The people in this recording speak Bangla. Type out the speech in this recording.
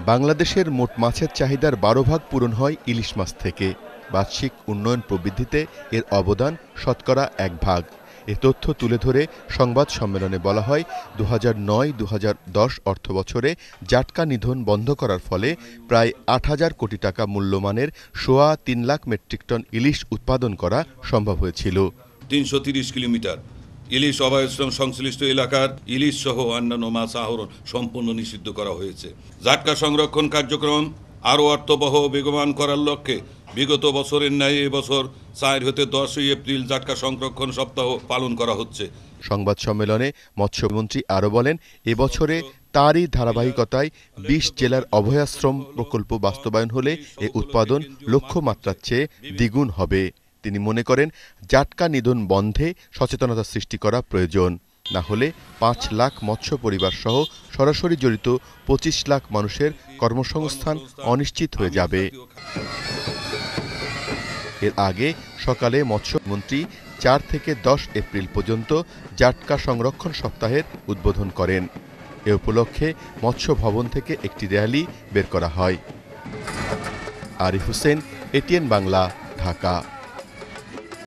বাংলাদেশের মোট মাছের চাহিদার ১২ ভাগ পূরণ হয় ইলিশ মাছ থেকে। বার্ষিক উন্নয়ন প্রবৃদ্ধিতে এর অবদান শতকরা ১ ভাগ। এ তথ্য তুলে ধরে সংবাদ সম্মেলনে বলা হয়, ২০০৯-২০১০ অর্থবছরে জাটকা নিধন বন্ধ করার ফলে প্রায় ৮,০০০ কোটি টাকা মূল্যমানের সোয়া ৩ লাখ মেট্রিক টন ইলিশ উৎপাদন করা সম্ভব হয়েছিল। ৩৩০ কিলোমিটার ইলিশ অভয়াশ্রম সংশ্লিষ্ট এলাকার ইলিশ সহ অন্যান্য মাছ আহরণ সম্পূর্ণ নিষিদ্ধ করা হয়েছে। জাটকা সংরক্ষণ কার্যক্রম আরও অর্থবহ ও বেগবান করার লক্ষ্যে বিগত বছরের ন্যায় এবছর ৪ হতে ১০ এপ্রিল জাটকা সংরক্ষণ সপ্তাহ পালন করা হচ্ছে। সংবাদ সম্মেলনে মৎস্যমন্ত্রী আরও বলেন, এবছরে তারই ধারাবাহিকতায় ২০ জেলার অভয়াশ্রম প্রকল্প বাস্তবায়ন হলে এ উৎপাদন লক্ষ্যমাত্রার চেয়ে দ্বিগুণ হবে। তিনি মনে করেন, জাটকা নিধন বন্ধে সচেতনতা সৃষ্টি করা প্রয়োজন। না হলে ৫ লাখ মৎস্য পরিবার সহ সরাসরি জড়িত ২৫ লাখ মানুষের কর্মসংস্থান অনিশ্চিত হয়ে যাবে। এর আগে সকালে মৎস্যমন্ত্রী ৪ থেকে ১০ এপ্রিল পর্যন্ত জাটকা সংরক্ষণ সপ্তাহের উদ্বোধন করেন। এ উপলক্ষে মৎস্য ভবন থেকে একটি র্যালি বের করা হয়। আরিফ হোসেন, এটিএন বাংলা, ঢাকা।